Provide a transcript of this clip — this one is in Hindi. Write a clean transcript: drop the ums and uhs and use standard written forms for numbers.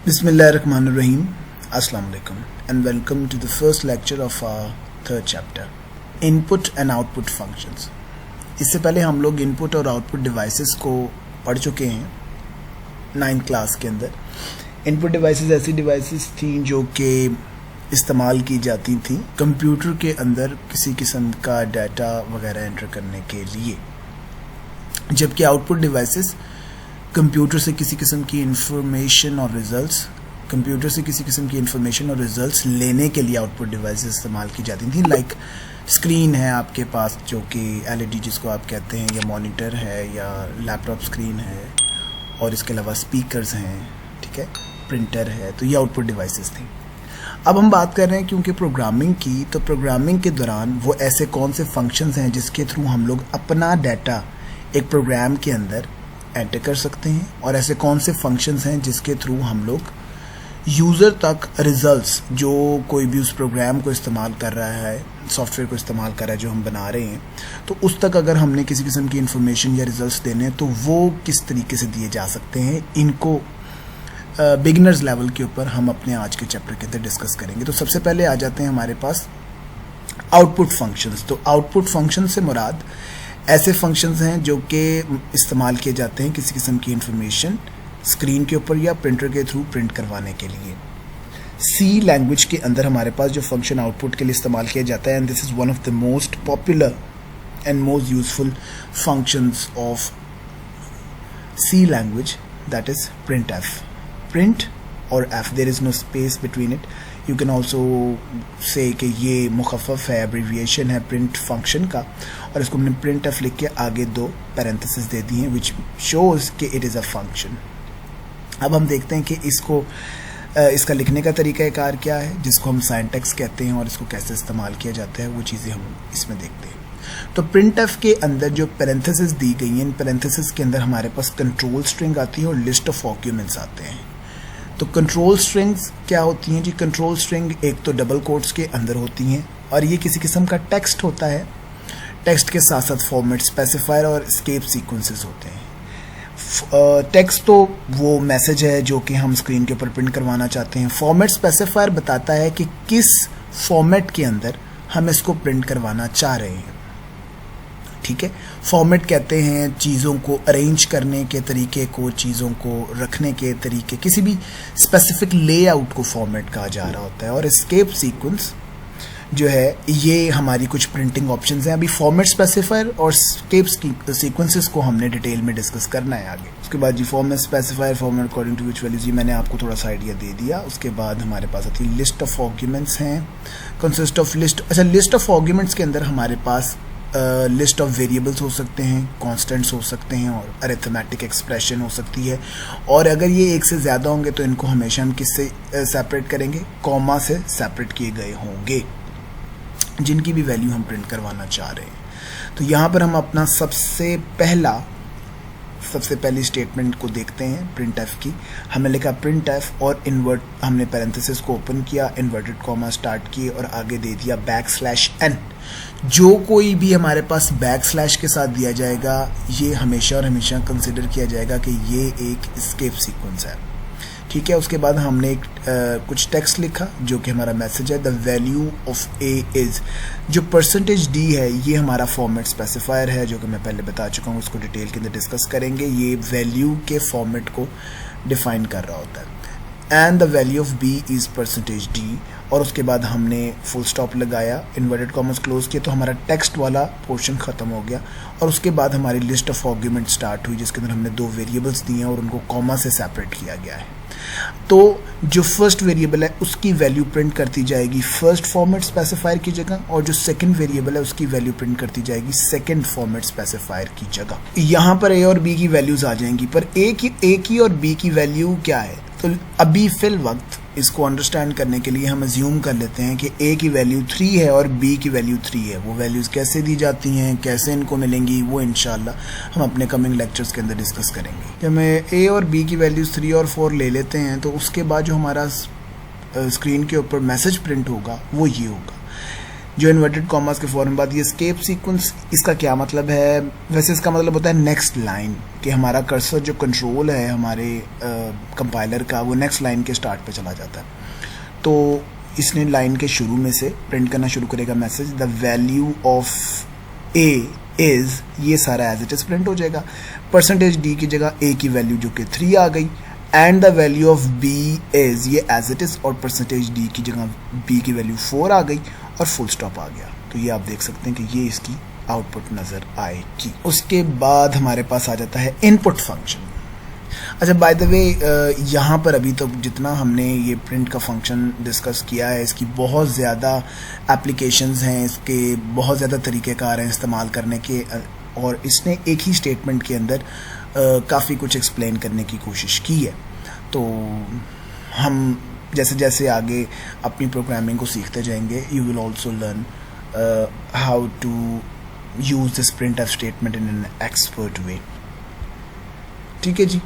Bismillahirrahmanirrahim. Assalamu alaikum and welcome to the first lecture of our third chapter, Input and Output Functions. इससे पहले हम लोग इनपुट और आउटपुट डिवाइसेस को पढ़ चुके हैं 9th क्लास के अंदर। इनपुट डिवाइसेस ऐसी डिवाइसेस थी जो कि इस्तेमाल की जाती थी कंप्यूटर के अंदर किसी किस्म का डाटा वगैरह एंटर करने के लिए, जबकि आउटपुट डिवाइसेस कंप्यूटर से किसी किस्म की इंफॉर्मेशन और रिजल्ट्स लेने के लिए आउटपुट डिवाइसेस इस्तेमाल की जाती थी। लाइक स्क्रीन है आपके पास जो कि एलईडी जिसको आप कहते हैं, या मॉनिटर है या लैपटॉप स्क्रीन है, और इसके अलावा स्पीकर्स हैं, ठीक है, प्रिंटर है, तो ये आउटपुट डिवाइसेस थी। अब हम बात कर रहे हैं क्योंकि प्रोग्रामिंग की, तो प्रोग्रामिंग के दौरान वो ऐसे कौन से फंक्शंस हैं जिसके थ्रू हम लोग अपना डाटा एक प्रोग्राम के अंदर एंटर कर सकते हैं, और ऐसे कौन से फंक्शंस हैं जिसके थ्रू हम लोग यूज़र तक रिजल्ट्स, जो कोई भी उस प्रोग्राम को इस्तेमाल कर रहा है, सॉफ्टवेयर को इस्तेमाल कर रहा है जो हम बना रहे हैं, तो उस तक अगर हमने किसी किस्म की इंफॉर्मेशन या रिजल्ट्स देने हैं तो वो किस तरीके से दिए जा सकते हैं, इनको बिगिनर्स लेवल के ऊपर हम अपने आज के चैप्टर के अंदर डिस्कस करेंगे। तो सबसे पहले आ जाते हैं हमारे पास आउटपुट फंक्शंस। तो आउटपुट फंक्शन से मुराद ऐसे फंक्शंस हैं जो कि इस्तेमाल किए जाते हैं किसी किस्म की इंफॉर्मेशन स्क्रीन के ऊपर या प्रिंटर के थ्रू प्रिंट करवाने के लिए। सी लैंग्वेज के अंदर हमारे पास जो फंक्शन आउटपुट के लिए इस्तेमाल किया जाता है, and this is one of the most popular and most useful functions of C language, that is print F. Print और F, there is no space between it. You can also say कि ये मुखफ़फ़ है, एब्रीविएशन है प्रिंट फंक्शन का, और इसको हमने प्रिंट एफ लिख के आगे 2 पैरेंथेसिस दे दिए हैं विच शोज़ कि इट इज़ अ फंक्शन। अब हम देखते हैं कि इसका लिखने का तरीक़ाकार क्या है, जिसको हम सिंटैक्स कहते हैं, और इसको कैसे इस्तेमाल किया जाता है, वो चीज़ें हम इसमें देखते हैं। तो प्रिंट एफ के अंदर जो पैरेंथेसिस दी गई हैं, इन पैरेंथेसिस के अंदर हमारे पास कंट्रोल स्ट्रिंग आती है और लिस्ट ऑफ आर्ग्यूमेंट्स आते हैं। तो कंट्रोल स्ट्रिंग्स क्या होती हैं जी? कंट्रोल स्ट्रिंग एक तो डबल कोट्स के अंदर होती हैं, और ये किसी किस्म का टेक्स्ट होता है। टेक्स्ट के साथ साथ फॉर्मेट स्पेसिफायर और एस्केप सीक्वेंसेस होते हैं। टेक्स्ट तो वो मैसेज है जो कि हम स्क्रीन के ऊपर प्रिंट करवाना चाहते हैं। फॉर्मेट स्पेसिफायर बताता है कि किस फॉर्मेट के अंदर हम इसको प्रिंट करवाना चाह रहे हैं, ठीक है। फॉर्मेट कहते हैं चीज़ों को अरेंज करने के तरीके को, चीज़ों को रखने के तरीके, किसी भी स्पेसिफिक लेआउट को फॉर्मेट कहा जा रहा होता है। और एस्केप सीक्वेंस जो है ये हमारी कुछ प्रिंटिंग ऑप्शंस हैं। अभी फॉर्मेट स्पेसिफायर और एस्केप सीक्वेंसेस को हमने डिटेल में डिस्कस करना है आगे। उसके बाद G format specifier, format according to which values, ये मैंने आपको थोड़ा सा आइडिया दे दिया। उसके बाद हमारे पास आती है लिस्ट ऑफ आर्ग्यूमेंट्स हैं, कंसिस्ट ऑफ लिस्ट। अच्छा, लिस्ट ऑफ आर्ग्यूमेंट्स के अंदर हमारे पास लिस्ट ऑफ वेरिएबल्स हो सकते हैं, कॉन्स्टेंट्स हो सकते हैं, और अरिथमेटिक एक्सप्रेशन हो सकती है। और अगर ये एक से ज़्यादा होंगे तो इनको हमेशा हम किससे सेपरेट करेंगे? कॉमा से सेपरेट किए गए होंगे, जिनकी भी वैल्यू हम प्रिंट करवाना चाह रहे हैं। तो यहाँ पर हम अपना सबसे पहली स्टेटमेंट को देखते हैं प्रिंट एफ की। हमने लिखा प्रिंट एफ और इन्वर्ट, हमने पैरेंथेसिस को ओपन किया, इन्वर्टेड कॉमा स्टार्ट किए और आगे दे दिया \n। जो कोई भी हमारे पास \/ के साथ दिया जाएगा, ये हमेशा और हमेशा कंसिडर किया जाएगा कि ये एक एस्केप सीक्वेंस है, ठीक है। उसके बाद हमने कुछ टेक्स्ट लिखा जो कि हमारा मैसेज है, the value of A is. जो %d है ये हमारा फॉर्मेट स्पेसिफायर है, जो कि मैं पहले बता चुका हूँ, उसको डिटेल के अंदर डिस्कस करेंगे। ये वैल्यू के फॉर्मेट को डिफाइन कर रहा होता है। And the value of b is %d, और उसके बाद हमने फुल स्टॉप लगाया, इन्वर्टेड कॉमर्स क्लोज किया, तो हमारा टेक्स्ट वाला पोर्शन ख़त्म हो गया। और उसके बाद हमारी लिस्ट ऑफ आर्ग्यूमेंट स्टार्ट हुई, जिसके अंदर हमने 2 वेरिएबल्स दिए हैं और उनको कॉमा से सेपरेट किया गया है। तो जो फर्स्ट वेरिएबल है उसकी वैल्यू प्रिंट करती जाएगी फर्स्ट फॉर्मेट स्पेसिफायर की जगह, और जो सेकंड वेरिएबल है उसकी वैल्यू प्रिंट करती जाएगी सेकंड फॉर्मेट स्पेसिफायर की जगह। यहाँ पर ए और बी की वैल्यूज आ जाएंगी, पर ए की और बी की वैल्यू क्या है? तो अभी फिल वक्त इसको अंडरस्टैंड करने के लिए हम अज्यूम कर लेते हैं कि ए की वैल्यू 3 है और बी की वैल्यू 3 है। वो वैल्यूज़ कैसे दी जाती हैं, कैसे इनको मिलेंगी, वो इंशाल्लाह हम अपने कमिंग लेक्चर्स के अंदर डिस्कस करेंगे। जब मैं ए और बी की वैल्यूज़ 3 और 4 ले लेते हैं, तो उसके बाद जो हमारा स्क्रीन के ऊपर मैसेज प्रिंट होगा वो ये होगा, जो इन्वर्टेड कॉमास के फौरन बाद ये एस्केप सीक्वेंस, इसका क्या मतलब है? वैसे इसका मतलब होता है नेक्स्ट लाइन, कि हमारा कर्सर जो कंट्रोल है हमारे कंपाइलर का, वो नेक्स्ट लाइन के स्टार्ट पे चला जाता है। तो इसने लाइन के शुरू में से प्रिंट करना शुरू करेगा message, the value of A is, ये सारा एज इट इज़ प्रिंट हो जाएगा। %d की जगह a की वैल्यू जो कि 3 आ गई, and the value of b is, ये एज इट इज़, और %d की जगह b की वैल्यू 4 आ गई और फुल स्टॉप आ गया। तो ये आप देख सकते हैं कि ये इसकी आउटपुट नज़र आएगी। उसके बाद हमारे पास आ जाता है इनपुट फंक्शन। अच्छा, बाय द वे यहाँ पर अभी तो जितना हमने ये प्रिंट का फंक्शन डिस्कस किया है, इसकी बहुत ज़्यादा एप्लीकेशंस हैं, इसके बहुत ज़्यादा तरीक़ेकार हैं इस्तेमाल करने के, और इसने एक ही स्टेटमेंट के अंदर काफ़ी कुछ एक्सप्लेन करने की कोशिश की है। तो हम जैसे जैसे आगे अपनी प्रोग्रामिंग को सीखते जाएंगे, you will also learn how to use this print F statement in an expert way. ठीक है जी।